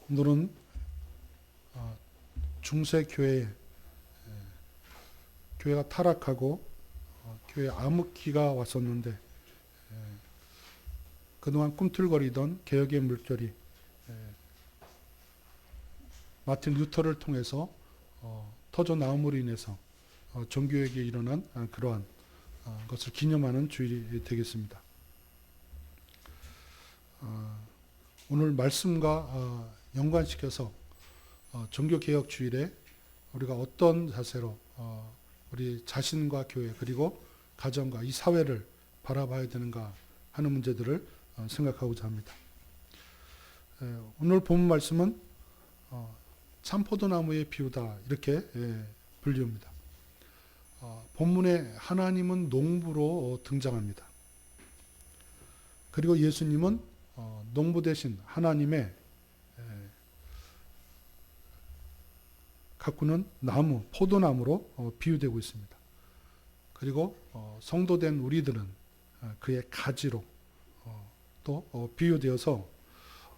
오늘은 중세 교회에 교회가 타락하고 교회 암흑기가 왔었는데 그동안 꿈틀거리던 개혁의 물결이 마틴 루터를 통해서 터져 나옴으로 인해서 종교에게 일어난 그러한 것을 기념하는 주일이 되겠습니다. 오늘 말씀과 연관시켜서 종교개혁 주일에 우리가 어떤 자세로 우리 자신과 교회 그리고 가정과 이 사회를 바라봐야 되는가 하는 문제들을 생각하고자 합니다. 오늘 본 말씀은 참포도나무의 비유다 이렇게 불리웁니다. 본문에 하나님은 농부로 등장합니다. 그리고 예수님은 농부 대신 하나님의 가꾸는 나무, 포도나무로 비유되고 있습니다. 그리고 성도된 우리들은 그의 가지로 또 비유되어서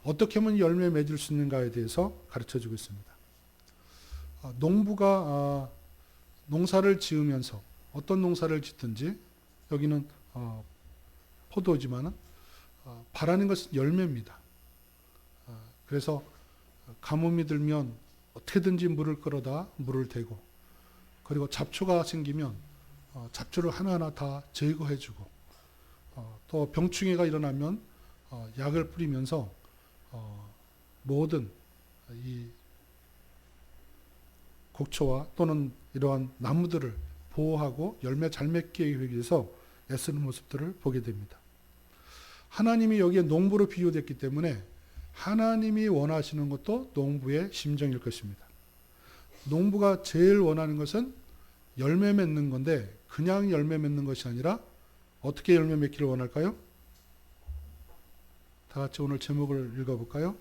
어떻게 하면 열매 맺을 수 있는가에 대해서 가르쳐주고 있습니다. 농부가 농사를 지으면서 어떤 농사를 짓든지 여기는 포도지만은 바라는 것은 열매입니다. 그래서 가뭄이 들면 어떻게든지 물을 끌어다 물을 대고 그리고 잡초가 생기면 잡초를 하나하나 다 제거해주고 또 병충해가 일어나면 약을 뿌리면서 모든 이 곡초와 또는 이러한 나무들을 보호하고 열매 잘 맺기 위해서 애쓰는 모습들을 보게 됩니다. 하나님이 여기에 농부로 비유됐기 때문에 하나님이 원하시는 것도 농부의 심정일 것입니다. 농부가 제일 원하는 것은 열매 맺는 건데 그냥 열매 맺는 것이 아니라 어떻게 열매 맺기를 원할까요? 다 같이 오늘 제목을 읽어볼까요?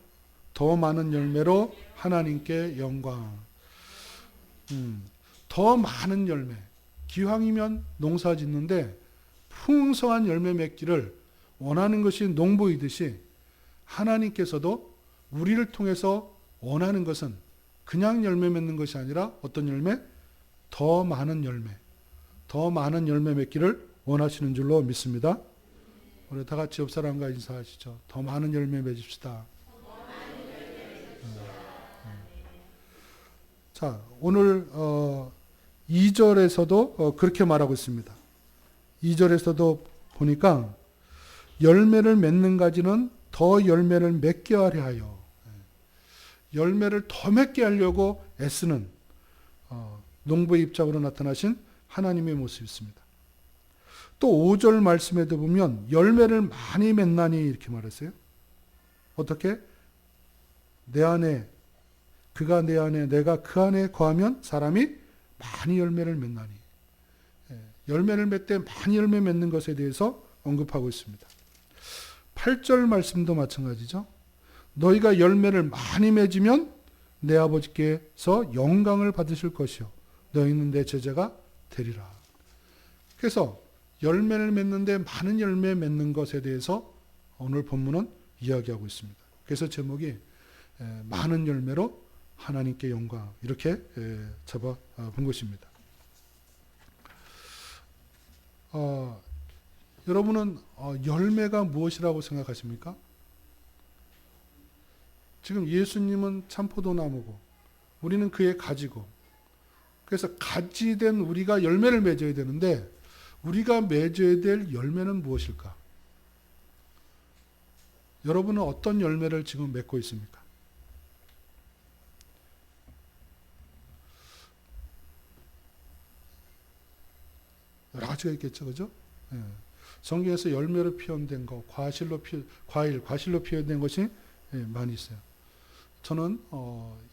더 많은 열매로 하나님께 영광. 더 많은 열매. 기왕이면 농사 짓는데 풍성한 열매 맺기를 원하는 것이 농부이듯이 하나님께서도 우리를 통해서 원하는 것은 그냥 열매 맺는 것이 아니라 어떤 열매? 더 많은 열매. 더 많은 열매 맺기를 원하시는 줄로 믿습니다. 우리 다 같이 옆 사람과 인사하시죠. 더 많은 열매 맺읍시다. 자, 오늘 2절에서도 그렇게 말하고 있습니다. 2절에서도 보니까 열매를 맺는 가지는 더 열매를 맺게 하려 하여 열매를 더 맺게 하려고 애쓰는 농부의 입장으로 나타나신 하나님의 모습이 있습니다. 또 5절 말씀에도 보면 열매를 많이 맺나니 이렇게 말했어요. 어떻게? 내 안에 그가 내 안에 내가 그 안에 거하면 사람이 많이 열매를 맺나니 열매를 맺되 많이 열매 맺는 것에 대해서 언급하고 있습니다. 8절 말씀도 마찬가지죠. 너희가 열매를 많이 맺으면 내 아버지께서 영광을 받으실 것이요 너희는 내 제자가 되리라. 그래서 열매를 맺는데 많은 열매 맺는 것에 대해서 오늘 본문은 이야기하고 있습니다. 그래서 제목이 많은 열매로 하나님께 영광 이렇게 잡아본 것입니다. 여러분은 열매가 무엇이라고 생각하십니까? 지금 예수님은 참포도나무고 우리는 그의 가지고 그래서 가지된 우리가 열매를 맺어야 되는데 우리가 맺어야 될 열매는 무엇일까? 여러분은 어떤 열매를 지금 맺고 있습니까? 여러 가지가 있겠죠, 그죠? 예. 성경에서 열매로 표현된 거, 과실로 표현된 것이 많이 있어요. 저는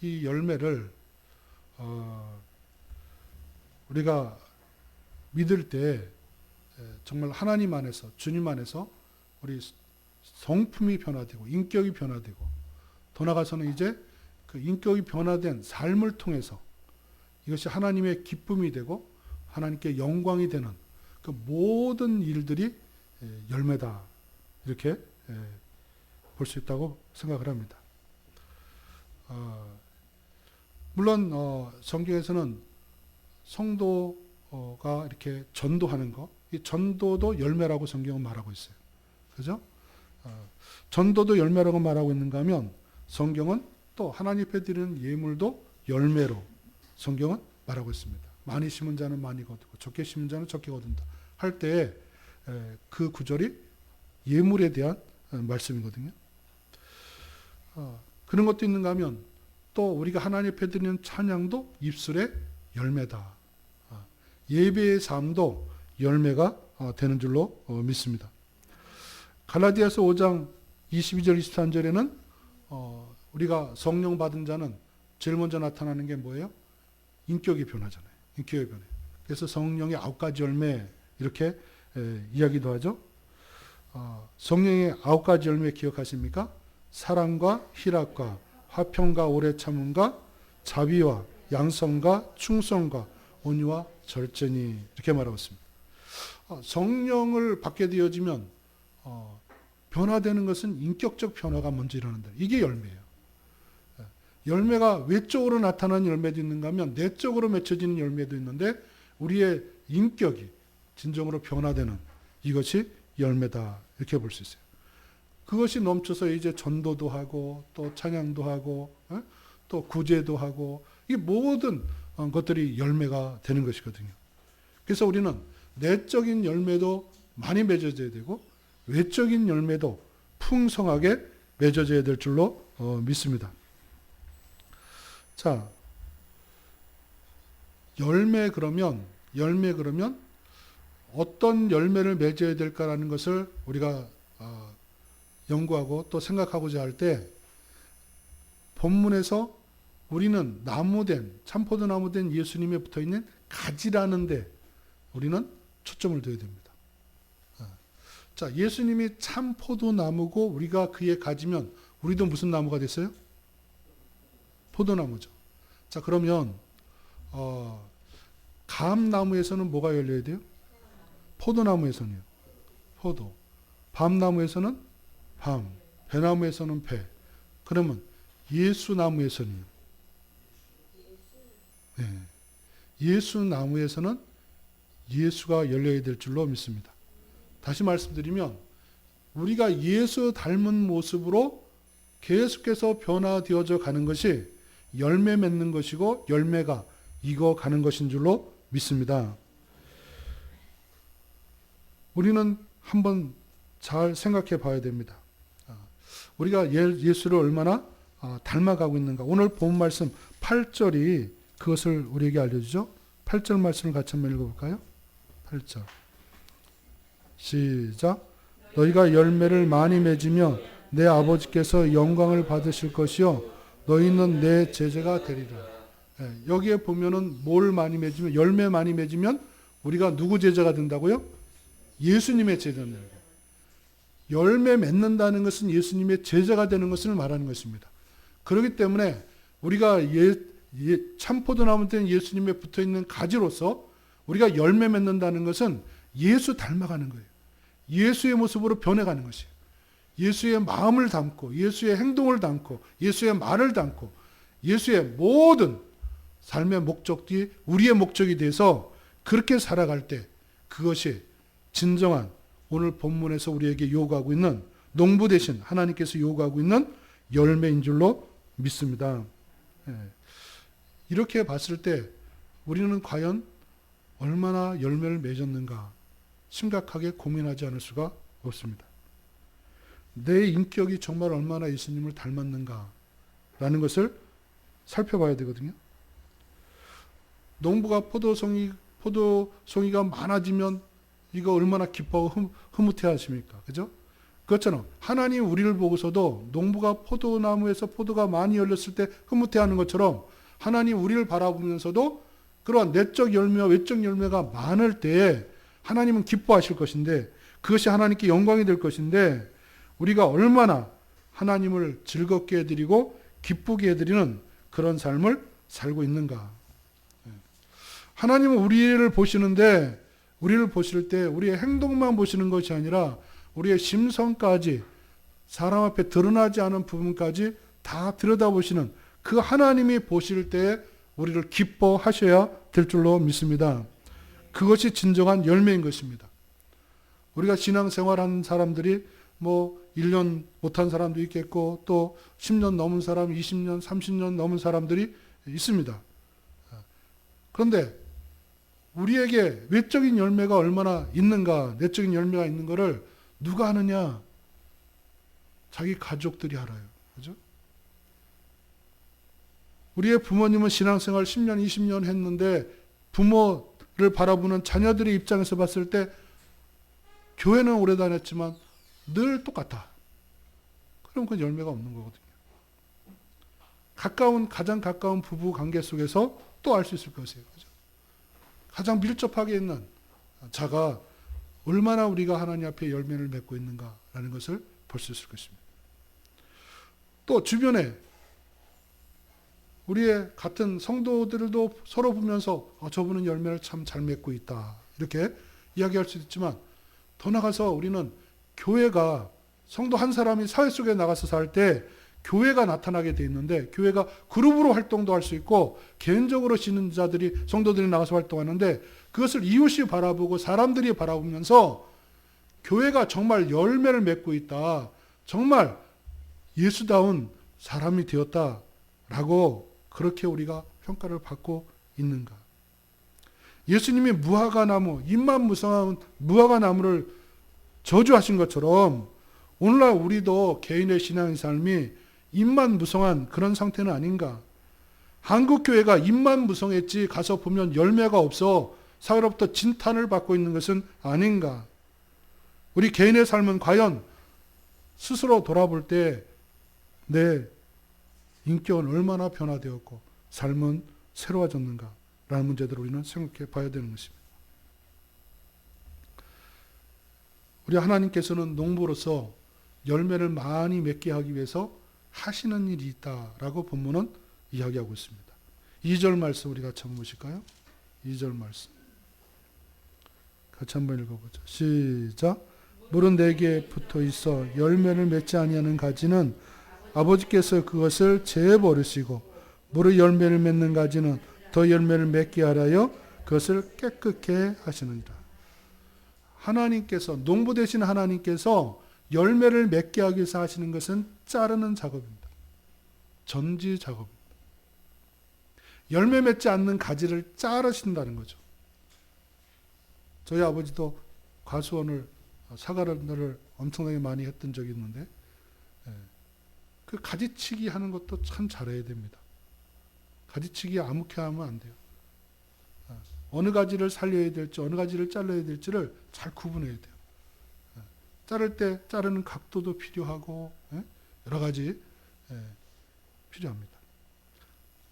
이 열매를 우리가 믿을 때 정말 하나님 안에서 주님 안에서 우리 성품이 변화되고 인격이 변화되고 더 나아가서는 이제 그 인격이 변화된 삶을 통해서 이것이 하나님의 기쁨이 되고 하나님께 영광이 되는 그 모든 일들이 열매다 이렇게 볼 수 있다고 생각을 합니다. 물론 성경에서는 성도가 이렇게 전도하는 거, 이 전도도 열매라고 성경은 말하고 있어요. 그죠? 전도도 열매라고 말하고 있는가 하면 성경은 또 하나님 앞에 드리는 예물도 열매로 성경은 말하고 있습니다. 많이 심은 자는 많이 거두고 적게 심은 자는 적게 거둔다 할 때 그 구절이 예물에 대한 말씀이거든요. 그런 것도 있는가 하면 또 우리가 하나님 앞에 드리는 찬양도 입술의 열매다. 예배의 삶도 열매가 되는 줄로 믿습니다. 갈라디아서 5장 22절 23절에는 우리가 성령 받은 자는 제일 먼저 나타나는 게 뭐예요? 인격이 변하잖아요. 인격이 변해. 그래서 성령의 9가지 열매 이렇게 이야기도 하죠. 성령의 9가지 열매 기억하십니까? 사랑과 희락과 화평과 오래 참음과 자비와 양성과 충성과 온유와 절제니 이렇게 말하고 있습니다. 성령을 받게 되어지면 변화되는 것은 인격적 변화가 먼저 일어난다. 이게 열매예요. 열매가 외적으로 나타나는 열매도 있는가 하면 내적으로 맺혀지는 열매도 있는데 우리의 인격이 진정으로 변화되는 이것이 열매다 이렇게 볼 수 있어요. 그것이 넘쳐서 이제 전도도 하고 또 찬양도 하고 또 구제도 하고 이 모든 것들이 열매가 되는 것이거든요. 그래서 우리는 내적인 열매도 많이 맺어져야 되고 외적인 열매도 풍성하게 맺어져야 될 줄로 믿습니다. 자, 열매 그러면 어떤 열매를 맺어야 될까라는 것을 우리가 연구하고 또 생각하고자 할 때 본문에서 우리는 참포도 나무된 예수님에 붙어있는 가지라는 데 우리는 초점을 둬야 됩니다. 자, 예수님이 참포도 나무고 우리가 그의 가지면 우리도 무슨 나무가 됐어요? 포도나무죠. 자, 그러면 감나무에서는 뭐가 열려야 돼요? 포도나무에서는요. 포도. 밤나무에서는 밤. 배나무에서는 배. 그러면 예수나무에서는요. 네. 예수나무에서는 예수가 열려야 될 줄로 믿습니다. 다시 말씀드리면 우리가 예수 닮은 모습으로 계속해서 변화되어져 가는 것이 열매 맺는 것이고 열매가 익어가는 것인 줄로 믿습니다. 우리는 한번 잘 생각해 봐야 됩니다. 우리가 예수를 얼마나 닮아가고 있는가. 오늘 본 말씀 8절이 그것을 우리에게 알려주죠. 8절 말씀을 같이 한번 읽어볼까요? 8절 시작. 너희가 열매를 많이 맺으면 내 아버지께서 영광을 받으실 것이요 너희는 내 제자가 되리라. 여기에 보면은 뭘 많이 맺으면 열매 많이 맺으면 우리가 누구 제자가 된다고요? 예수님의 제자입니다. 열매 맺는다는 것은 예수님의 제자가 되는 것을 말하는 것입니다. 그렇기 때문에 우리가 참포도나무 된 예수님에 붙어있는 가지로서 우리가 열매 맺는다는 것은 예수 닮아가는 거예요. 예수의 모습으로 변해가는 것이에요. 예수의 마음을 담고 예수의 행동을 담고 예수의 말을 담고 예수의 모든 삶의 목적이 우리의 목적이 돼서 그렇게 살아갈 때 그것이 진정한 오늘 본문에서 우리에게 요구하고 있는 농부 대신 하나님께서 요구하고 있는 열매인 줄로 믿습니다. 이렇게 봤을 때 우리는 과연 얼마나 열매를 맺었는가 심각하게 고민하지 않을 수가 없습니다. 내 인격이 정말 얼마나 예수님을 닮았는가라는 것을 살펴봐야 되거든요. 농부가 포도송이가 많아지면 이거 얼마나 기뻐하고 흐뭇해 하십니까? 그죠? 그렇잖아요. 하나님 우리를 보고서도 농부가 포도나무에서 포도가 많이 열렸을 때 흐뭇해 하는 것처럼 하나님 우리를 바라보면서도 그러한 내적 열매와 외적 열매가 많을 때에 하나님은 기뻐하실 것인데 그것이 하나님께 영광이 될 것인데 우리가 얼마나 하나님을 즐겁게 해드리고 기쁘게 해드리는 그런 삶을 살고 있는가. 하나님은 우리를 보시는데 우리를 보실 때 우리의 행동만 보시는 것이 아니라 우리의 심성까지 사람 앞에 드러나지 않은 부분까지 다 들여다보시는 그 하나님이 보실 때 우리를 기뻐하셔야 될 줄로 믿습니다. 그것이 진정한 열매인 것입니다. 우리가 신앙생활하는 사람들이 뭐 1년 못한 사람도 있겠고 또 10년 넘은 사람, 20년, 30년 넘은 사람들이 있습니다. 그런데 우리에게 외적인 열매가 얼마나 있는가, 내적인 열매가 있는 것을 누가 아느냐? 자기 가족들이 알아요. 그죠? 우리의 부모님은 신앙생활 10년, 20년 했는데 부모를 바라보는 자녀들의 입장에서 봤을 때 교회는 오래 다녔지만 늘 똑같다. 그럼 그건 열매가 없는 거거든요. 가장 가까운 부부 관계 속에서 또 알 수 있을 것이에요. 그죠? 가장 밀접하게 있는 자가 얼마나 우리가 하나님 앞에 열매를 맺고 있는가라는 것을 볼 수 있을 것입니다. 또 주변에 우리의 같은 성도들도 서로 보면서 저분은 열매를 참 잘 맺고 있다. 이렇게 이야기할 수 있지만 더 나가서 우리는 교회가 성도 한 사람이 사회 속에 나가서 살 때 교회가 나타나게 돼 있는데 교회가 그룹으로 활동도 할 수 있고 개인적으로 신자들이 성도들이 나가서 활동하는데 그것을 이웃이 바라보고 사람들이 바라보면서 교회가 정말 열매를 맺고 있다. 정말 예수다운 사람이 되었다라고 그렇게 우리가 평가를 받고 있는가. 예수님이 무화과나무, 잎만 무성한 무화과나무를 저주하신 것처럼 오늘날 우리도 개인의 신앙의 삶이 잎만 무성한 그런 상태는 아닌가. 한국교회가 잎만 무성했지 가서 보면 열매가 없어 사회로부터 진탄을 받고 있는 것은 아닌가. 우리 개인의 삶은 과연 스스로 돌아볼 때 내 인격은 얼마나 변화되었고 삶은 새로워졌는가라는 문제들을 우리는 생각해 봐야 되는 것입니다. 우리 하나님께서는 농부로서 열매를 많이 맺게 하기 위해서 하시는 일이 있다라고 본문은 이야기하고 있습니다. 2절 말씀 우리 같이 한번 보실까요? 2절 말씀 같이 한번 읽어보죠. 시작. 물은 내게 붙어 있어 열매를 맺지 아니하는 가지는 아버지께서 그것을 제해 버리시고 물의 열매를 맺는 가지는 더 열매를 맺게 하려 그것을 깨끗게 하시느니라. 하나님께서 농부 되신 하나님께서 열매를 맺게 하기 위해서 하시는 것은 자르는 작업입니다. 전지 작업입니다. 열매 맺지 않는 가지를 자르신다는 거죠. 저희 아버지도 과수원을 사과를 엄청나게 많이 했던 적이 있는데 그 가지치기 하는 것도 참 잘해야 됩니다. 가지치기 아무렇게 하면 안 돼요. 어느 가지를 살려야 될지 어느 가지를 잘라야 될지를 잘 구분해야 돼요. 자를 때 자르는 각도도 필요하고 여러 가지 필요합니다.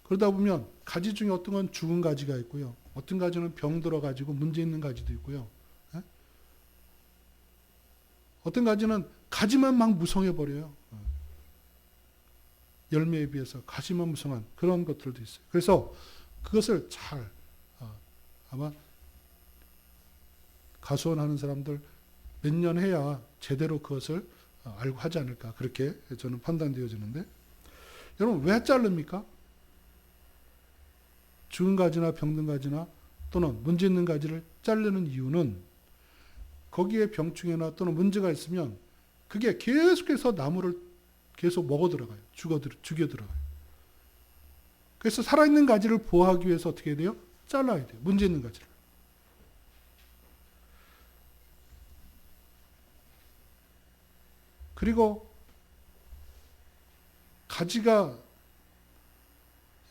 그러다 보면 가지 중에 어떤 건 죽은 가지가 있고요. 어떤 가지는 병들어 가지고 문제 있는 가지도 있고요. 어떤 가지는 가지만 막 무성해 버려요. 열매에 비해서 가지만 무성한 그런 것들도 있어요. 그래서 그것을 잘 아마 가수원하는 사람들 몇 년 해야 제대로 그것을 알고 하지 않을까 그렇게 저는 판단되어지는데 여러분 왜 자릅니까? 죽은 가지나 병든 가지나 또는 문제 있는 가지를 자르는 이유는 거기에 병충해나 또는 문제가 있으면 그게 계속해서 나무를 계속 먹어 들어가요. 죽여 들어가요. 그래서 살아있는 가지를 보호하기 위해서 어떻게 해야 돼요? 잘라야 돼요. 문제 있는 가지를. 그리고 가지가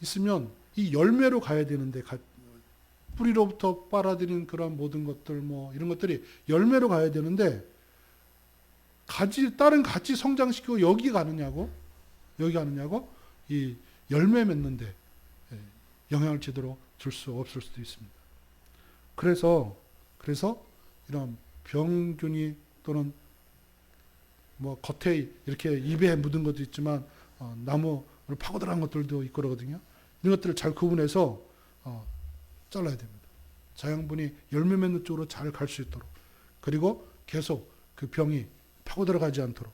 있으면 이 열매로 가야 되는데 뿌리로부터 빨아들인 그런 모든 것들 뭐 이런 것들이 열매로 가야 되는데 다른 가지 성장시키고 여기 가느냐고 이 열매 맺는데 영향을 제대로 줄 수 없을 수도 있습니다. 그래서 이런 병균이 또는 뭐 겉에 이렇게 입에 묻은 것도 있지만 나무를 파고 들어간 것들도 있고 그러거든요. 이런 것들을 잘 구분해서 잘라야 됩니다. 자양분이 열매 맺는 쪽으로 잘 갈 수 있도록 그리고 계속 그 병이 파고 들어가지 않도록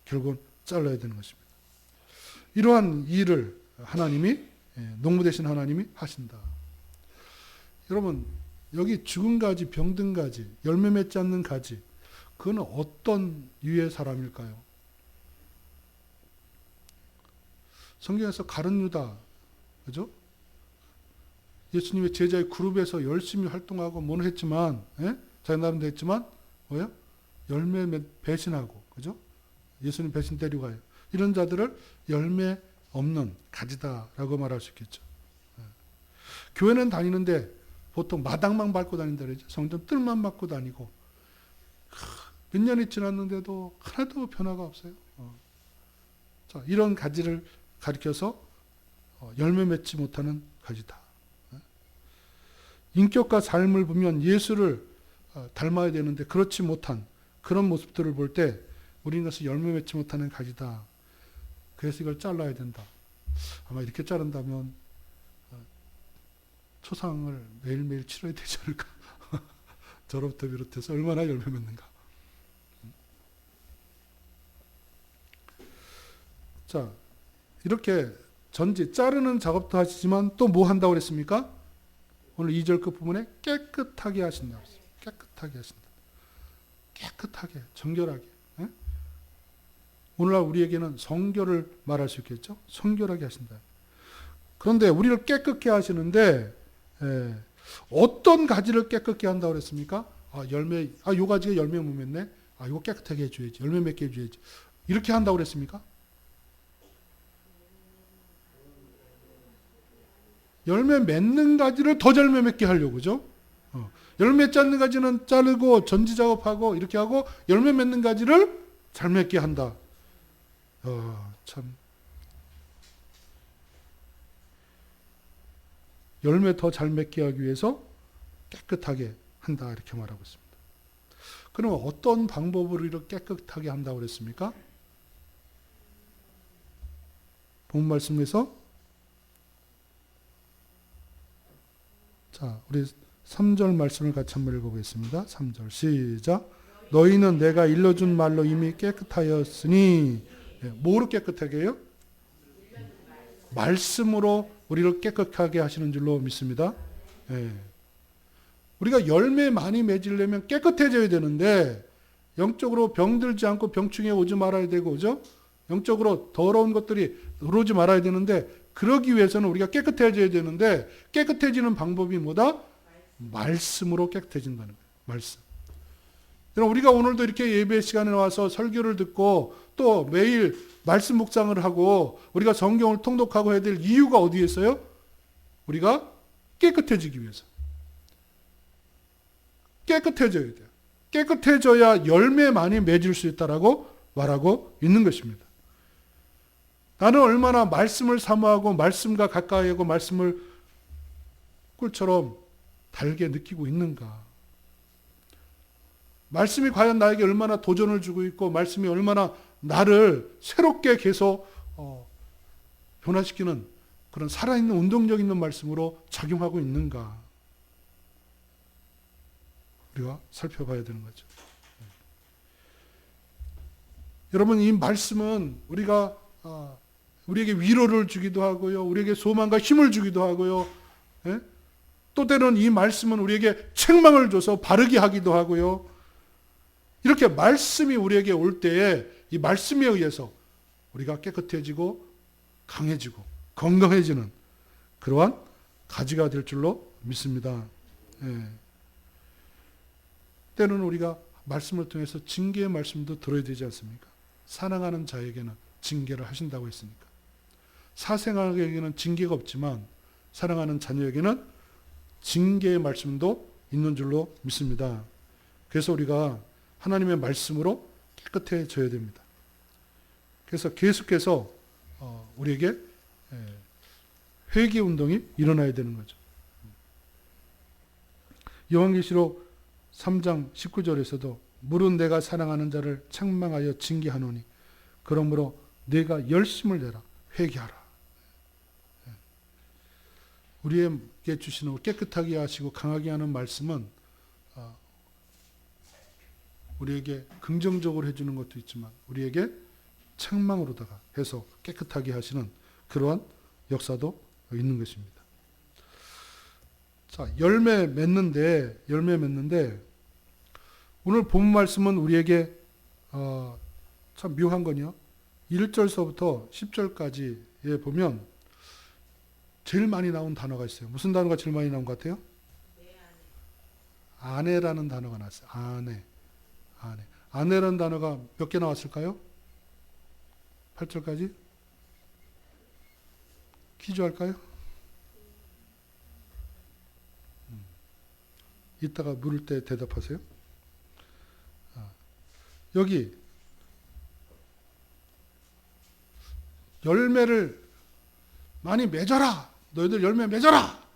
결국은 잘라야 되는 것입니다. 이러한 일을 하나님이 농부 되신 하나님이 하신다. 여러분 여기 죽은 가지, 병든 가지, 열매 맺지 않는 가지, 그거는 어떤 유의 사람일까요? 성경에서 가룟 유다, 그죠? 예수님의 제자의 그룹에서 열심히 활동하고 뭐는 했지만, 자기 나름대로 했지만, 뭐야? 열매 배신하고, 그죠? 예수님 배신 데리고 가요. 이런 자들을 열매 없는 가지다라고 말할 수 있겠죠. 교회는 다니는데 보통 마당만 밟고 다닌다 그러죠. 성전 뜰만 맞고 다니고 몇 년이 지났는데도 하나도 변화가 없어요. 자, 이런 가지를 가리켜서 열매 맺지 못하는 가지다. 인격과 삶을 보면 예수를 닮아야 되는데 그렇지 못한 그런 모습들을 볼 때 우리는 것을 열매 맺지 못하는 가지다. 그래서 이걸 잘라야 된다. 아마 이렇게 자른다면 초상을 매일매일 치러야 되지 않을까. 저로부터 비롯해서 얼마나 열매 맺는가. 자, 이렇게 전지 자르는 작업도 하시지만 또 뭐 한다고 그랬습니까? 오늘 2절 끝부분에 깨끗하게 하신다고 했습니다. 깨끗하게 하신다. 깨끗하게, 정결하게. 예? 오늘날 우리에게는 성결을 말할 수 있겠죠? 성결하게 하신다. 그런데 우리를 깨끗게 하시는데 어떤 가지를 깨끗게 한다고 그랬습니까? 요 가지가 열매 못 맺네? 이거 깨끗하게 해줘야지. 열매 맺게 해줘야지. 이렇게 한다고 그랬습니까? 열매 맺는 가지를 더 열매 맺게 하려고, 그죠? 열매 맺지 않는 가지는 자르고 전지 작업하고 이렇게 하고 열매 맺는 가지를 잘 맺게 한다. 참. 열매 더 잘 맺게 하기 위해서 깨끗하게 한다. 이렇게 말하고 있습니다. 그럼 어떤 방법으로 이렇게 깨끗하게 한다고 그랬습니까? 본 말씀에서 자, 우리 3절 말씀을 같이 한번 읽어보겠습니다. 3절 시작. 너희는 내가 일러준 말로 이미 깨끗하였으니 뭐로 깨끗하게 해요? 말씀으로 우리를 깨끗하게 하시는 줄로 믿습니다. 우리가 열매 많이 맺으려면 깨끗해져야 되는데 영적으로 병들지 않고 병충해 오지 말아야 되고, 그죠? 영적으로 더러운 것들이 들어오지 말아야 되는데 그러기 위해서는 우리가 깨끗해져야 되는데 깨끗해지는 방법이 뭐다? 말씀으로 깨끗해진다는 거예요. 말씀. 여러분 우리가 오늘도 이렇게 예배 시간에 와서 설교를 듣고 또 매일 말씀 묵상을 하고 우리가 성경을 통독하고 해야 될 이유가 어디에 있어요? 우리가 깨끗해지기 위해서. 깨끗해져야 돼요. 깨끗해져야 열매 많이 맺을 수 있다라고 말하고 있는 것입니다. 나는 얼마나 말씀을 사모하고 말씀과 가까이 하고 말씀을 꿀처럼 달게 느끼고 있는가. 말씀이 과연 나에게 얼마나 도전을 주고 있고 말씀이 얼마나 나를 새롭게 계속 변화시키는 그런 살아있는 운동력 있는 말씀으로 작용하고 있는가. 우리가 살펴봐야 되는 거죠. 여러분 이 말씀은 우리에게 위로를 주기도 하고요. 우리에게 소망과 힘을 주기도 하고요. 또 때로는 이 말씀은 우리에게 책망을 줘서 바르게 하기도 하고요. 이렇게 말씀이 우리에게 올 때에 이 말씀에 의해서 우리가 깨끗해지고 강해지고 건강해지는 그러한 가지가 될 줄로 믿습니다. 때로는 우리가 말씀을 통해서 징계의 말씀도 들어야 되지 않습니까? 사랑하는 자에게는 징계를 하신다고 했으니까. 사생아에게는 징계가 없지만 사랑하는 자녀에게는 징계의 말씀도 있는 줄로 믿습니다. 그래서 우리가 하나님의 말씀으로 깨끗해져야 됩니다. 그래서 계속해서 우리에게 회개 운동이 일어나야 되는 거죠. 요한계시록 3장 19절에서도 물은 내가 사랑하는 자를 책망하여 징계하노니 그러므로 내가 열심을 내라 회개하라. 우리에게 주시는 깨끗하게 하시고 강하게 하는 말씀은 우리에게 긍정적으로 해주는 것도 있지만 우리에게 책망으로다가 해서 깨끗하게 하시는 그러한 역사도 있는 것입니다. 자, 열매 맺는데 오늘 본 말씀은 우리에게 참 묘한 건요. 1절서부터 10절까지에 보면 제일 많이 나온 단어가 있어요. 무슨 단어가 제일 많이 나온 것 같아요? 아내라는 단어가 나왔어요. 아내. 아내라는 단어가 몇 개 나왔을까요? 8절까지? 퀴즈 할까요? 이따가 물을 때 대답하세요. 여기 열매를 많이 맺어라. 너희들 열매 맺어라.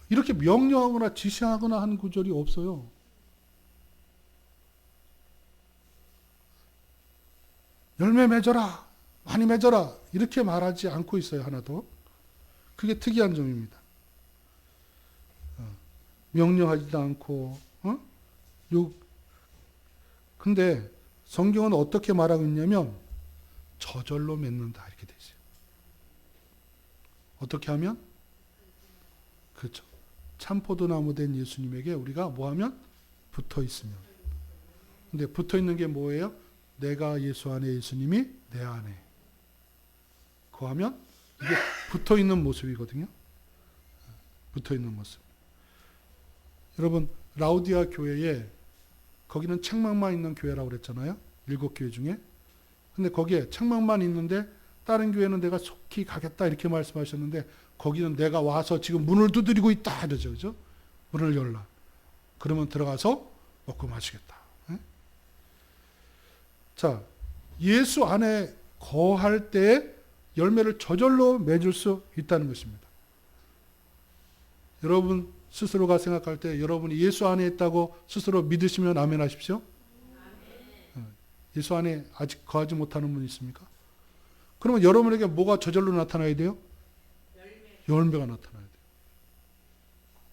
이렇게 명령하거나 지시하거나 하는 구절이 없어요. 열매 맺어라. 많이 맺어라. 이렇게 말하지 않고 있어요. 하나도. 그게 특이한 점입니다. 명령하지도 않고 근데 성경은 어떻게 말하고 있냐면 저절로 맺는다 이렇게 돼 있어요. 어떻게 하면? 그렇죠. 참포도나무 된 예수님에게 우리가 뭐하면? 붙어 있으면. 근데 붙어 있는 게 뭐예요? 내가 예수 안에 예수님이 내 안에. 거하면 이게 붙어 있는 모습이거든요. 붙어 있는 모습. 여러분 라우디아 교회에 거기는 책망만 있는 교회라고 그랬잖아요. 7교회 중에. 근데 거기에 책망만 있는데 다른 교회는 내가 속히 가겠다 이렇게 말씀하셨는데 거기는 내가 와서 지금 문을 두드리고 있다 이러죠. 그죠? 문을 열라. 그러면 들어가서 먹고 마시겠다. 네? 자, 예수 안에 거할 때 열매를 저절로 맺을 수 있다는 것입니다. 여러분 스스로가 생각할 때 여러분이 예수 안에 있다고 스스로 믿으시면 아멘 하십시오. 예수 안에 아직 거하지 못하는 분이 있습니까? 그러면 여러분에게 뭐가 저절로 나타나야 돼요? 열매가 나타나야 돼요.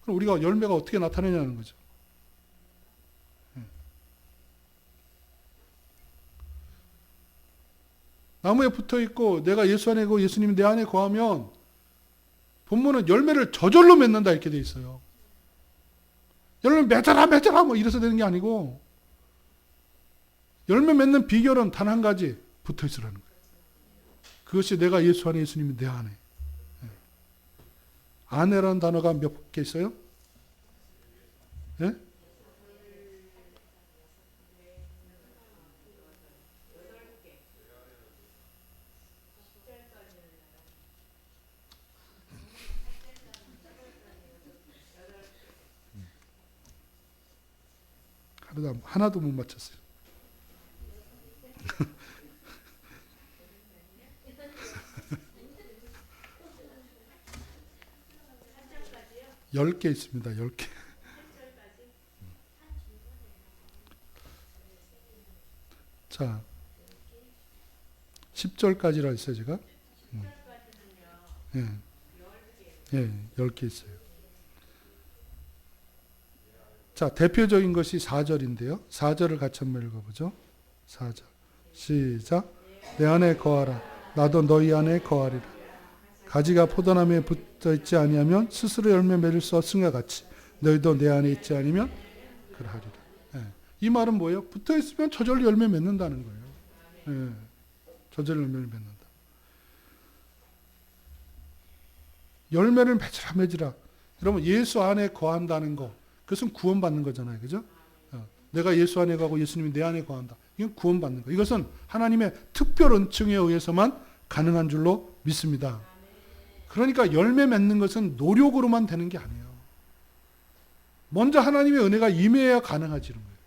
그럼 우리가 열매가 어떻게 나타나냐는 거죠. 나무에 붙어 있고 내가 예수 안에 있고 예수님이 내 안에 거하면 본문은 열매를 저절로 맺는다 이렇게 돼 있어요. 열매 맺어라 뭐 이래서 되는 게 아니고 열매 맺는 비결은 단 한 가지 붙어 있으라는 거예요. 그것이 내가 예수 안에 예수님이 내 안에. 아내라는 단어가 몇 개 있어요? 예? 하나도 못 맞췄어요. 열 개 있습니다. 10개. 자, 10절까지라 했어요, 제가. 예. 예, 10개 있어요. 자, 대표적인 것이 4절인데요. 4절을 같이 한번 읽어보죠. 4절. 시작. 내 안에 거하라. 나도 너희 안에 거하리라. 가지가 포도나무에 붙어 있지 아니하면 스스로 열매 맺을 수 없음과 같이 너희도 내 안에 있지 않으면 그러하리라. 예. 이 말은 뭐예요? 붙어 있으면 저절로 열매 맺는다는 거예요. 예. 저절로 열매를 맺는다. 열매를 맺으라. 여러분 예수 안에 거한다는 거 그것은 구원받는 거잖아요. 그죠? 내가 예수 안에 가고 예수님이 내 안에 거한다. 이건 구원받는 거. 이것은 하나님의 특별 은총에 의해서만 가능한 줄로 믿습니다. 그러니까 열매 맺는 것은 노력으로만 되는 게 아니에요. 먼저 하나님의 은혜가 임해야 가능하지는 거예요.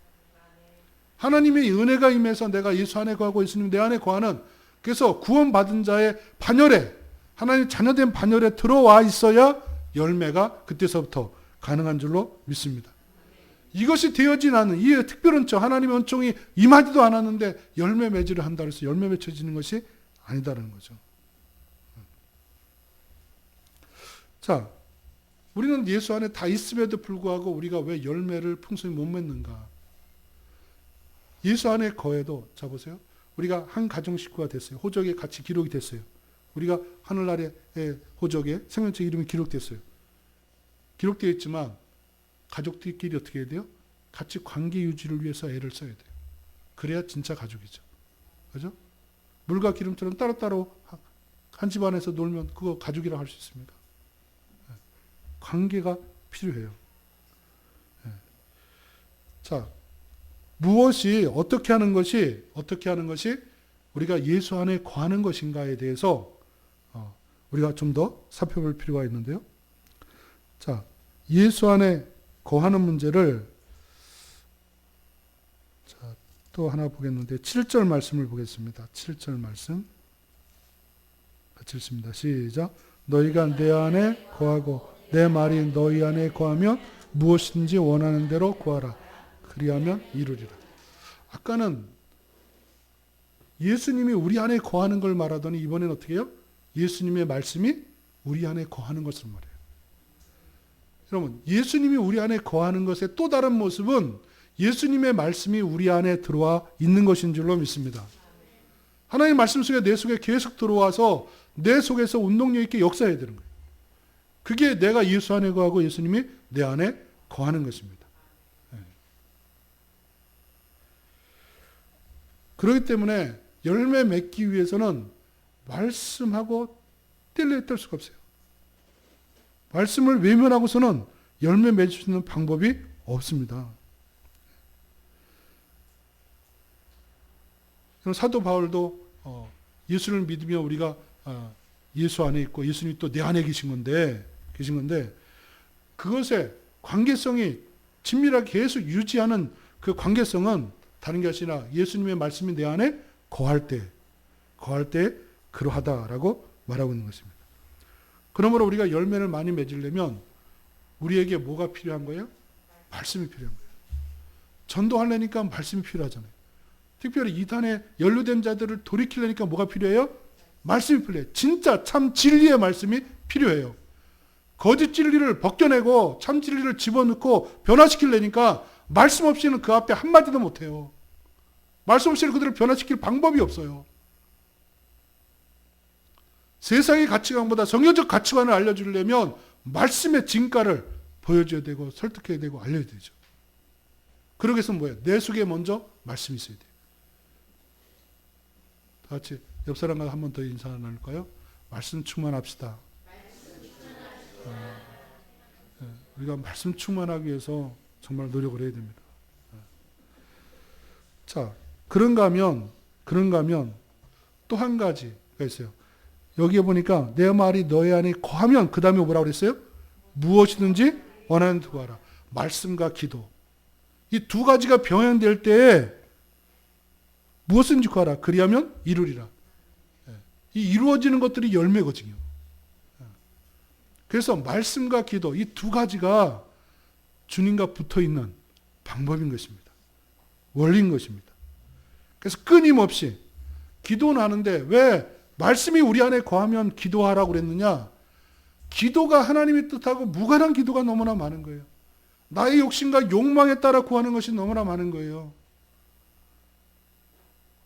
하나님의 은혜가 임해서 내가 예수 안에 거하고 예수님 내 안에 거하는 그래서 구원받은 자의 반열에 하나님 자녀된 반열에 들어와 있어야 열매가 그때서부터 가능한 줄로 믿습니다. 이것이 되어진 않은 이 특별 은총 하나님의 은총이 임하지도 않았는데 열매 맺으려 한다 해서 열매 맺혀지는 것이 아니다라는 거죠. 자, 우리는 예수 안에 다 있음에도 불구하고 우리가 왜 열매를 풍성히 못 맺는가? 예수 안에 거해도 자 보세요. 우리가 한 가정 식구가 됐어요. 호적에 같이 기록이 됐어요. 우리가 하늘나라의 호적에 생명책 이름이 기록됐어요. 기록되어 있지만 가족들끼리 어떻게 해야 돼요? 같이 관계 유지를 위해서 애를 써야 돼요. 그래야 진짜 가족이죠. 그죠? 물과 기름처럼 따로따로 한 집안에서 놀면 그거 가족이라고 할 수 있습니까? 관계가 필요해요. 자, 무엇이 어떻게 하는 것이 우리가 예수 안에 거하는 것인가에 대해서 우리가 좀 더 살펴볼 필요가 있는데요. 자, 예수 안에 거하는 문제를 또 하나 보겠는데 7절 말씀을 보겠습니다. 7절 말씀 같이 읽습니다. 시작. 너희가 내 안에 거하고 내 말이 너희 안에 거하면 무엇인지 원하는 대로 구하라. 그리하면 이루리라. 아까는 예수님이 우리 안에 거하는 걸 말하더니 이번엔 어떻게 해요? 예수님의 말씀이 우리 안에 거하는 것을 말해요. 여러분, 예수님이 우리 안에 거하는 것의 또 다른 모습은 예수님의 말씀이 우리 안에 들어와 있는 것인 줄로 믿습니다. 하나님의 말씀 속에 내 속에 계속 들어와서 내 속에서 운동력 있게 역사해야 되는 거예요. 그게 내가 예수 안에 거하고 예수님이 내 안에 거하는 것입니다. 그렇기 때문에 열매 맺기 위해서는 말씀하고 뗄 수가 없어요. 말씀을 외면하고서는 열매 맺을 수 있는 방법이 없습니다. 사도 바울도 예수를 믿으며 우리가 예수 안에 있고 예수님이 또 내 안에 계신 건데 그것의 관계성이 친밀하게 계속 유지하는 그 관계성은 다른 게 아니라 예수님의 말씀이 내 안에 거할 때 그러하다라고 말하고 있는 것입니다. 그러므로 우리가 열매를 많이 맺으려면 우리에게 뭐가 필요한 거예요? 말씀이 필요한 거예요. 전도하려니까 말씀이 필요하잖아요. 특별히 이단에 연루된 자들을 돌이키려니까 뭐가 필요해요? 말씀이 필요해요. 진짜 참 진리의 말씀이 필요해요. 거짓 진리를 벗겨내고 참 진리를 집어넣고 변화시키려니까 말씀 없이는 그 앞에 한마디도 못해요. 말씀 없이는 그들을 변화시킬 방법이 없어요. 세상의 가치관보다 성경적 가치관을 알려주려면 말씀의 진가를 보여줘야 되고 설득해야 되고 알려야 되죠. 그러기 위해서는 뭐예요? 내 속에 먼저 말씀이 있어야 돼요. 다 같이 옆 사람과 한 번 더 인사 나눌까요? 말씀 충만합시다. 우리가 말씀 충만하기 위해서 정말 노력을 해야 됩니다. 자, 그런가 하면 또 한 가지가 있어요. 여기에 보니까 내 말이 너희 안에 거하면 그 다음에 뭐라고 그랬어요? 무엇이든지 원하는 대로 하라. 말씀과 기도. 이 두 가지가 병행될 때에 무엇인지 구하라. 그리하면 이루리라. 이 이루어지는 것들이 열매거든요. 그래서 말씀과 기도 이 두 가지가 주님과 붙어있는 방법인 것입니다. 원리인 것입니다. 그래서 끊임없이 기도는 하는데 왜 말씀이 우리 안에 거하면 기도하라고 그랬느냐? 기도가 하나님의 뜻하고 무관한 기도가 너무나 많은 거예요. 나의 욕심과 욕망에 따라 구하는 것이 너무나 많은 거예요.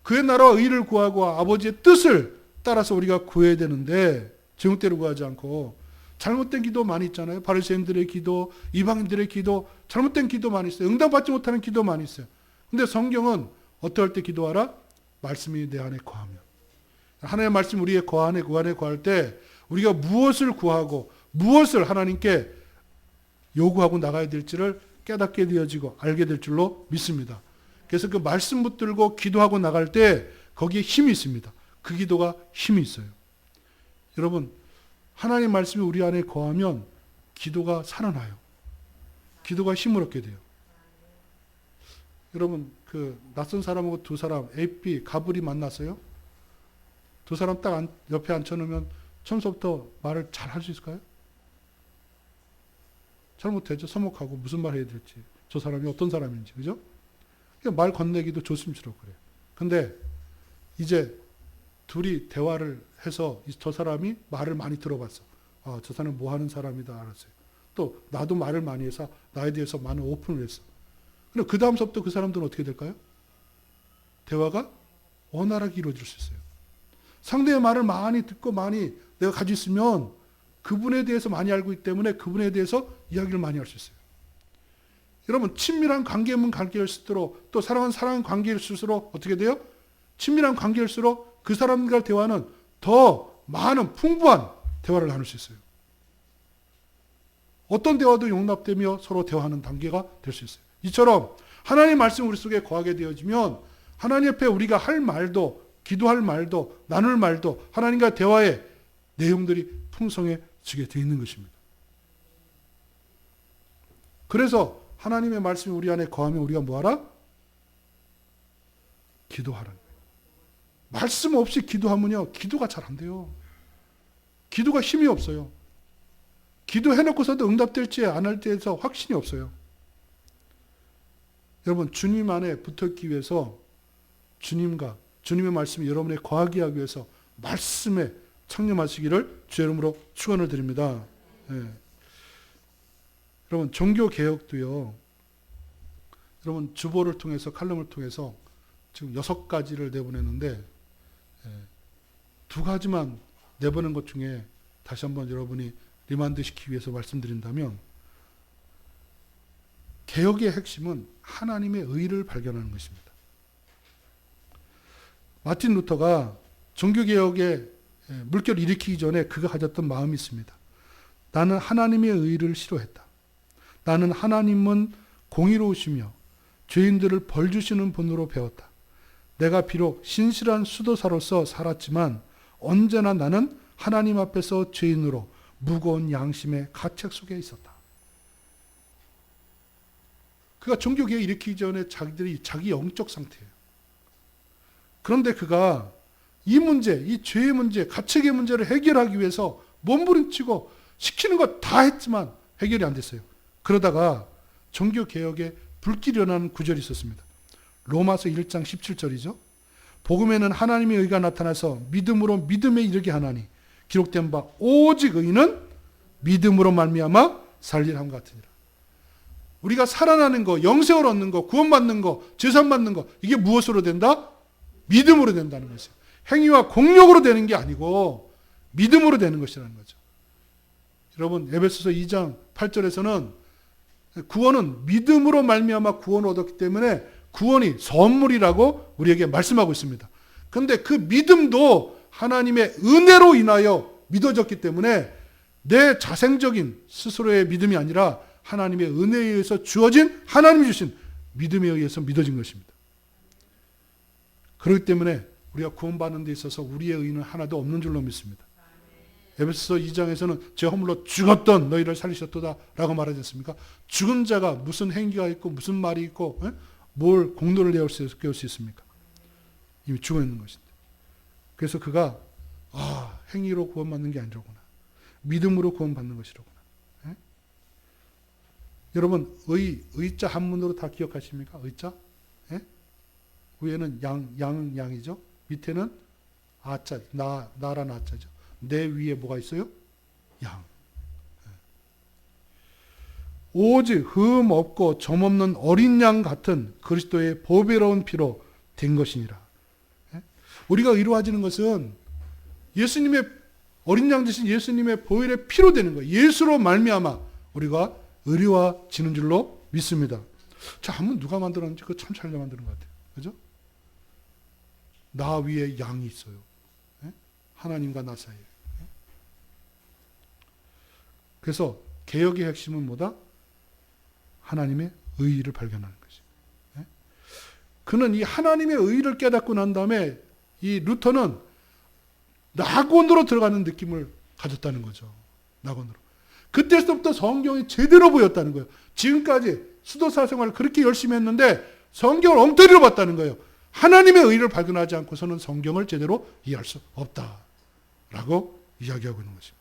그의 나라와 의를 구하고 아버지의 뜻을 따라서 우리가 구해야 되는데 제멋대로 구하지 않고 잘못된 기도 많이 있잖아요. 바리새인들의 기도, 이방인들의 기도, 잘못된 기도 많이 있어요. 응답받지 못하는 기도 많이 있어요. 근데 성경은 어떨 때 기도하라? 말씀이 내 안에 거하면. 하나님의 말씀 우리의 그 안에 거할 때 우리가 무엇을 구하고 무엇을 하나님께 요구하고 나가야 될지를 깨닫게 되어지고 알게 될 줄로 믿습니다. 그래서 그 말씀 붙들고 기도하고 나갈 때 거기에 힘이 있습니다. 그 기도가 힘이 있어요. 여러분, 하나님의 말씀이 우리 안에 거하면 기도가 살아나요. 기도가 힘을 얻게 돼요. 여러분, 그 낯선 사람하고 두 사람 A, B, 가불이 만났어요. 두 사람 딱 옆에 앉혀놓으면 처음부터 말을 잘 할 수 있을까요? 잘 못하죠. 서먹하고 무슨 말 해야 될지, 저 사람이 어떤 사람인지, 그죠? 말 건네기도 조심스럽고 그래요. 근데 이제 둘이 대화를 해서 저 사람이 말을 많이 들어봤어. 아, 저 사람은 뭐 하는 사람이다 알았어요. 또 나도 말을 많이 해서 나에 대해서 많은 오픈을 했어. 근데 그 다음서부터 그 사람들은 어떻게 될까요? 대화가 원활하게 이루어질 수 있어요. 상대의 말을 많이 듣고 많이 내가 가지고 있으면 그분에 대해서 많이 알고 있기 때문에 그분에 대해서 이야기를 많이 할 수 있어요. 여러분, 친밀한 관계면 관계일수록, 또 사랑은 관계일수록 어떻게 돼요? 친밀한 관계일수록 그 사람과 대화는 더 많은 풍부한 대화를 나눌 수 있어요. 어떤 대화도 용납되며 서로 대화하는 단계가 될 수 있어요. 이처럼 하나님의 말씀이 우리 속에 거하게 되어지면 하나님 앞에 우리가 할 말도, 기도할 말도, 나눌 말도 하나님과 대화의 내용들이 풍성해지게 되어 있는 것입니다. 그래서 하나님의 말씀이 우리 안에 거하면 우리가 뭐하라? 기도하라는 거예요. 말씀 없이 기도하면요, 기도가 잘 안 돼요. 기도가 힘이 없어요. 기도해놓고서도 응답될지 안 할 때에서 확신이 없어요. 여러분, 주님 안에 붙어있기 위해서 주님의 말씀이 여러분에 거하게 하기 위해서 말씀에 창념하시기를 주의 이름으로 축원을 드립니다. 예. 여러분, 종교개혁도요, 여러분, 주보를 통해서, 칼럼을 통해서 지금 6가지를 내보냈는데, 2가지만 내보낸 것 중에 다시 한번 여러분이 리마인드 시키기 위해서 말씀드린다면, 개혁의 핵심은 하나님의 의를 발견하는 것입니다. 마틴 루터가 종교개혁의 물결을 일으키기 전에 그가 가졌던 마음이 있습니다. 나는 하나님의 의를 싫어했다. 나는 하나님은 공의로우시며 죄인들을 벌 주시는 분으로 배웠다. 내가 비록 신실한 수도사로서 살았지만 언제나 나는 하나님 앞에서 죄인으로 무거운 양심의 가책 속에 있었다. 그가 종교개혁을 일으키기 전에 자기 영적 상태예요. 그런데 그가 이 문제, 이 죄의 문제, 가책의 문제를 해결하기 위해서 몸부림치고 시키는 것 다 했지만 해결이 안 됐어요. 그러다가 종교개혁에 불길이 일어나는 구절이 있었습니다. 로마서 1장 17절이죠. 복음에는 하나님의 의가 나타나서 믿음으로 믿음에 이르게 하나니 기록된 바 오직 의는 믿음으로 말미암아 살리함 같으니라. 우리가 살아나는 거, 영생을 얻는 거, 구원받는 거, 제산받는 거, 이게 무엇으로 된다? 믿음으로 된다는 것이에요. 행위와 공력으로 되는 게 아니고 믿음으로 되는 것이라는 거죠. 여러분, 에베소서 2장 8절에서는 구원은 믿음으로 말미암아 구원을 얻었기 때문에 구원이 선물이라고 우리에게 말씀하고 있습니다. 그런데 그 믿음도 하나님의 은혜로 인하여 믿어졌기 때문에 내 자생적인 스스로의 믿음이 아니라 하나님의 은혜에 의해서 주어진, 하나님이 주신 믿음에 의해서 믿어진 것입니다. 그렇기 때문에 우리가 구원받는 데 있어서 우리의 의는 하나도 없는 줄로 믿습니다. 에베소서 2장에서는 제 허물로 죽었던 너희를 살리셨도다 라고 말하지 않습니까? 죽은 자가 무슨 행위가 있고 무슨 말이 있고 뭘 공로를 내올 수 있습니까? 이미 죽어 있는 것인데. 그래서 그가 행위로 구원받는 게 아니로구나. 믿음으로 구원받는 것이로구나. 여러분, 의자 한문으로 다 기억하십니까? 의자? 위에는 양이죠. 밑에는 아자, 나라는 아자죠. 내 위에 뭐가 있어요? 양. 오직 흠 없고 점 없는 어린 양 같은 그리스도의 보배로운 피로 된 것이니라. 우리가 의로워지는 것은 예수님의 어린 양 대신 예수님의 보혈의 피로 되는 거예요. 예수로 말미암아 우리가 의로워지는 줄로 믿습니다. 자, 한번 누가 만들었는지 그거 참 잘 만드는 것 같아요. 그죠? 나 위에 양이 있어요. 하나님과 나 사이에. 그래서 개혁의 핵심은 뭐다? 하나님의 의의를 발견하는 것이. 그는 이 하나님의 의의를 깨닫고 난 다음에 이 루터는 낙원으로 들어가는 느낌을 가졌다는 거죠. 낙원으로. 그때부터 성경이 제대로 보였다는 거예요. 지금까지 수도사 생활을 그렇게 열심히 했는데 성경을 엉터리로 봤다는 거예요. 하나님의 의의를 발견하지 않고서는 성경을 제대로 이해할 수 없다라고 이야기하고 있는 것입니다.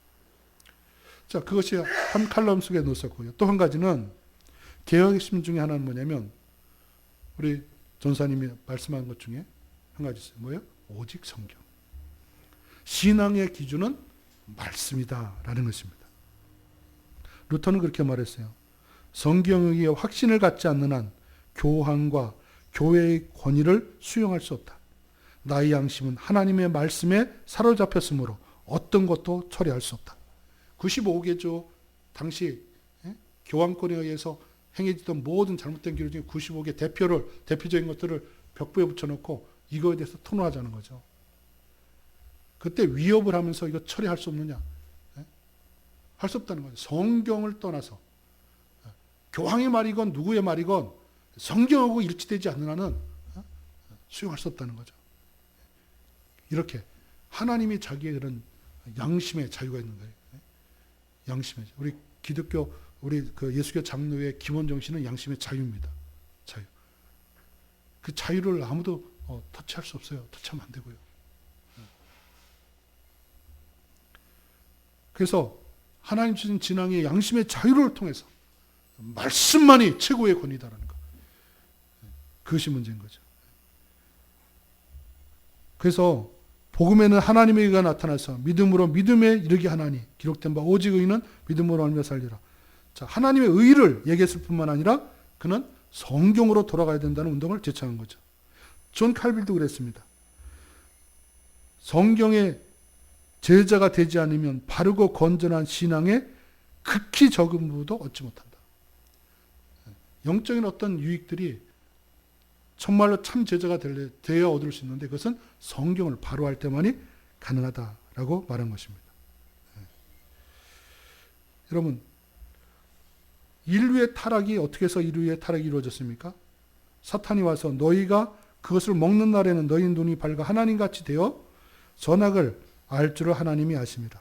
자, 그것이 한 칼럼 속에 넣었었고요. 또 한 가지는 개혁의 핵심 중에 하나는 뭐냐면 우리 전사님이 말씀한 것 중에 한 가지 있어요. 뭐예요? 오직 성경. 신앙의 기준은 말씀이다라는 것입니다. 루터는 그렇게 말했어요. 성경의 확신을 갖지 않는 한 교황과 교회의 권위를 수용할 수 없다. 나의 양심은 하나님의 말씀에 사로잡혔으므로 어떤 것도 처리할 수 없다. 95개조 당시 교황권에 의해서 행해지던 모든 잘못된 기록 중에 95개 대표적인 것들을 벽부에 붙여놓고 이거에 대해서 토론하자는 거죠. 그때 위협을 하면서 이거 처리할 수 없느냐? 할 수 없다는 거죠. 성경을 떠나서 교황의 말이건 누구의 말이건 성경하고 일치되지 않는 한은 수용할 수 없다는 거죠. 이렇게 하나님이 자기의 그런 양심의 자유가 있는 거예요. 양심의 우리 기독교 우리 그 예수교 장로의 기본 정신은 양심의 자유입니다. 자유. 그 자유를 아무도 터치할 수 없어요. 터치하면 안 되고요. 그래서 하나님 주신 진앙의 양심의 자유를 통해서 말씀만이 최고의 권위다라는 것. 그것이 문제인 거죠. 그래서 복음에는 하나님의 의가 나타나서 믿음으로 믿음에 이르게 하나니 기록된 바 오직 의인은 믿음으로 알며 살리라. 자, 하나님의 의를 얘기했을 뿐만 아니라 그는 성경으로 돌아가야 된다는 운동을 제창한 거죠. 존 칼빌도 그랬습니다. 성경의 제자가 되지 않으면 바르고 건전한 신앙에 극히 적은 부도 얻지 못한다. 영적인 어떤 유익들이 정말로 참 제자가 되어야 얻을 수 있는데 그것은 성경을 바로 할 때만이 가능하다라고 말한 것입니다. 여러분, 인류의 타락이 어떻게 해서 인류의 타락이 이루어졌습니까? 사탄이 와서 너희가 그것을 먹는 날에는 너희 눈이 밝아 하나님같이 되어 선악을 알 줄을 하나님이 아십니다.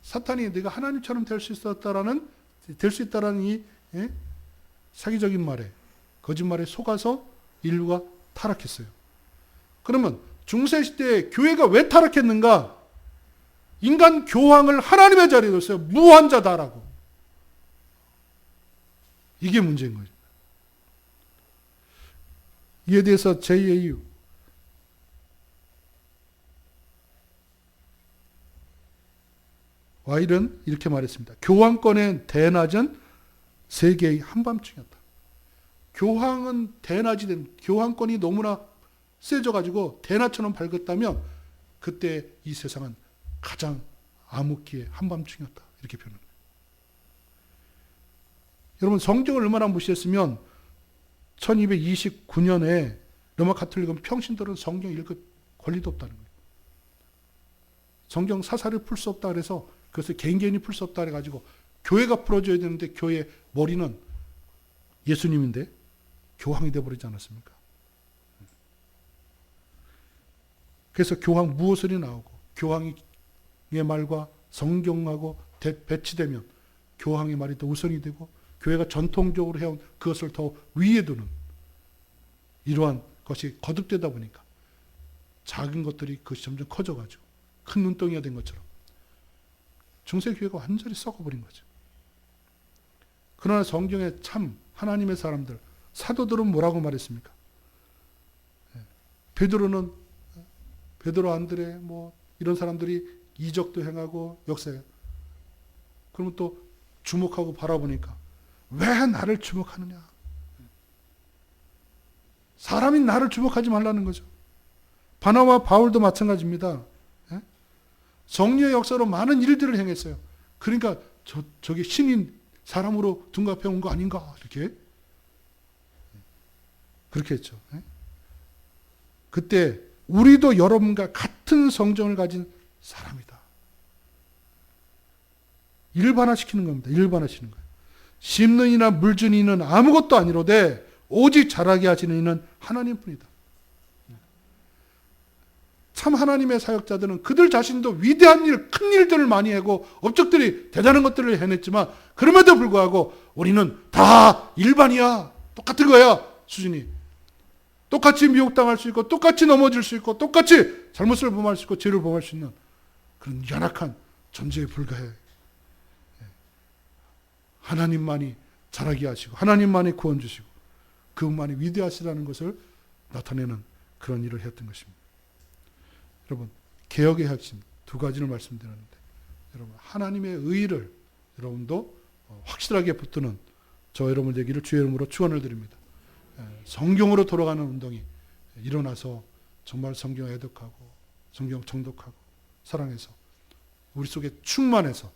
사탄이 네가 하나님처럼 될 수 있다라는 이 사기적인 말에 거짓말에 속아서 인류가 타락했어요. 그러면 중세시대에 교회가 왜 타락했는가? 인간 교황을 하나님의 자리에 뒀어요. 무한자다라고. 이게 문제인 거죠. 이에 대해서 J.A. 와일은 이렇게 말했습니다. 교황권의 대낮은 세계의 한밤중이었다. 교황은 교황권이 너무나 세져가지고 대낮처럼 밝았다면 그때 이 세상은 가장 암흑기의 한밤중이었다. 이렇게 표현합니다. 여러분, 성경을 얼마나 무시했으면 1229년에 로마 가톨릭은 평신도는 성경 읽을 권리도 없다는 거예요. 성경 사사를 풀 수 없다 그래서 그것을 개인이 풀 수 없다 그래가지고 교회가 풀어줘야 되는데 교회의 머리는 예수님인데 교황이 되어버리지 않았습니까? 그래서 교황 무엇을이 나오고 교황의 말과 성경하고 배치되면 교황의 말이 더 우선이 되고 교회가 전통적으로 해온 그것을 더 위에 두는 이러한 것이 거듭되다 보니까 작은 것들이 그것이 점점 커져가지고 큰 눈덩이가 된 것처럼 중세교회가 완전히 썩어버린 거죠. 그러나 성경에 참 하나님의 사람들, 사도들은 뭐라고 말했습니까? 베드로 안드레 뭐 이런 사람들이 이적도 행하고 역사해. 그러면 또 주목하고 바라보니까 왜 나를 주목하느냐? 사람이 나를 주목하지 말라는 거죠. 바나바와 바울도 마찬가지입니다. 성령의 역사로 많은 일들을 행했어요. 그러니까 저게 신인 사람으로 둔갑해 온 거 아닌가 이렇게 그렇게 했죠. 그때 우리도 여러분과 같은 성정을 가진 사람이다. 일반화시키는 겁니다. 일반화시키는 거예요. 심는 이나 물주는 이는 아무것도 아니로되 오직 자라게 하시는 이는 하나님뿐이다. 참 하나님의 사역자들은 그들 자신도 위대한 일, 큰 일들을 많이 하고 업적들이 대단한 것들을 해냈지만 그럼에도 불구하고 우리는 다 일반이야. 똑같은 거야. 수준이. 똑같이 미혹당할 수 있고 똑같이 넘어질 수 있고 똑같이 잘못을 범할 수 있고 죄를 범할 수 있는 그런 연약한 존재에 불과해. 하나님만이 자라게 하시고 하나님만이 구원 주시고 그분만이 위대하시다는 것을 나타내는 그런 일을 했던 것입니다. 여러분, 개혁의 핵심 두 가지를 말씀드렸는데 여러분 하나님의 의를 여러분도 확실하게 붙드는 저 여러분 되기를 주의 이름으로 축원을 드립니다. 성경으로 돌아가는 운동이 일어나서 정말 성경 애독하고 성경 정독하고 사랑해서 우리 속에 충만해서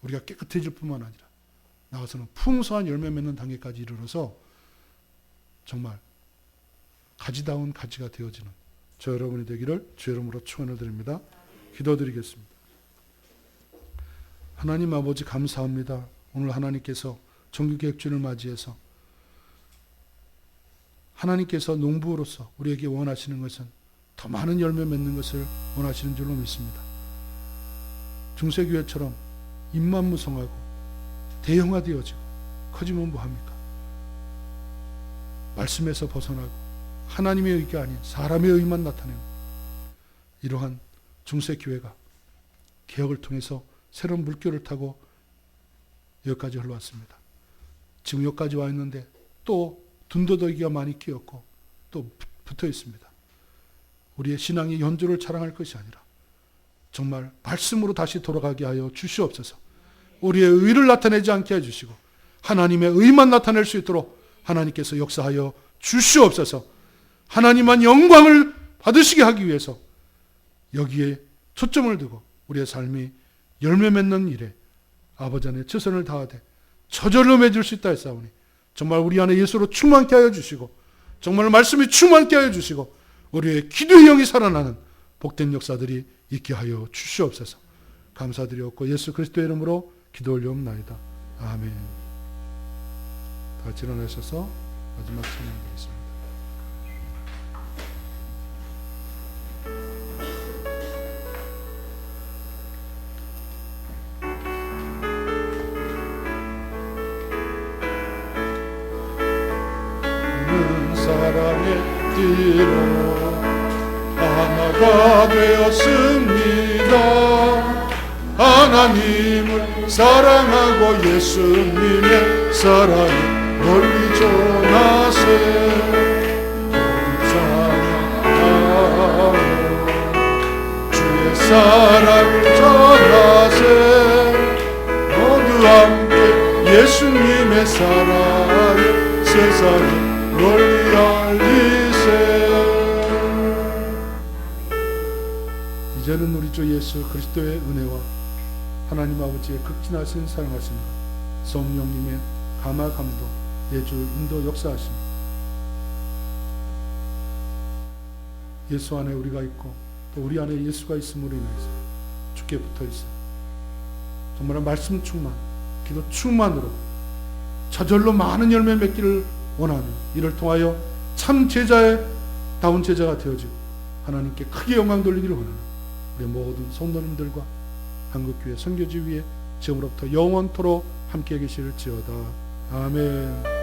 우리가 깨끗해질 뿐만 아니라 나가서는 풍성한 열매 맺는 단계까지 이르러서 정말 가지다운 가지가 되어지는 저 여러분이 되기를 주 이름으로 축원을 드립니다. 기도드리겠습니다. 하나님 아버지 감사합니다. 오늘 하나님께서 정규개혁주를 맞이해서 하나님께서 농부로서 우리에게 원하시는 것은 더 많은 열매 맺는 것을 원하시는 줄로 믿습니다. 중세교회처럼 입만 무성하고 대형화되어지고 커지면 뭐합니까? 말씀에서 벗어나고 하나님의 의가 아닌 사람의 의만 나타내는 이러한 중세교회가 개혁을 통해서 새로운 물결을 타고 여기까지 흘러왔습니다. 지금 여기까지 와 있는데 또 둔더더기가 많이 끼었고 또 붙어 있습니다. 우리의 신앙이 연조를 자랑할 것이 아니라 정말 말씀으로 다시 돌아가게 하여 주시옵소서. 우리의 의를 나타내지 않게 해주시고 하나님의 의만 나타낼 수 있도록 하나님께서 역사하여 주시옵소서. 하나님만 영광을 받으시게 하기 위해서 여기에 초점을 두고 우리의 삶이 열매 맺는 일에 아버지 안에 최선을 다하되 저절로 맺을 수 있다 했사오니 정말 우리 안에 예수로 충만케 하여 주시고 정말 말씀이 충만케 하여 주시고 우리의 기도의 영이 살아나는 복된 역사들이 있게 하여 주시옵소서. 감사드리옵고 예수 그리스도의 이름으로 기도 올려옵나이다. 아멘. 다 같이 일어나셔서 마지막 찬양드리겠습니다. 사랑의 띠로 하나가 되었습니다. 하나님을 사랑하고 예수님의 사랑을 멀리 전하세. 찬양하여 주의 사랑을 전하세. 모두 함께 예수님의 사랑을 세상에 널리 알리세. 이제는 우리 주 예수 그리스도의 은혜와 하나님 아버지의 극진하신 사랑하심과 성령님의 감화 감동 내주 인도 역사하심 예수 안에 우리가 있고 또 우리 안에 예수가 있음으로 인해서 주께 붙어있어 정말 말씀 충만 기도 충만으로 저절로 많은 열매 맺기를 원하는 이를 통하여 참 제자의 다운 제자가 되어지고 하나님께 크게 영광 돌리기를 원하는 우리 모든 성도님들과 한국교회 선교지 위에 지금으로부터 영원토록 함께 계실지어다. 아멘.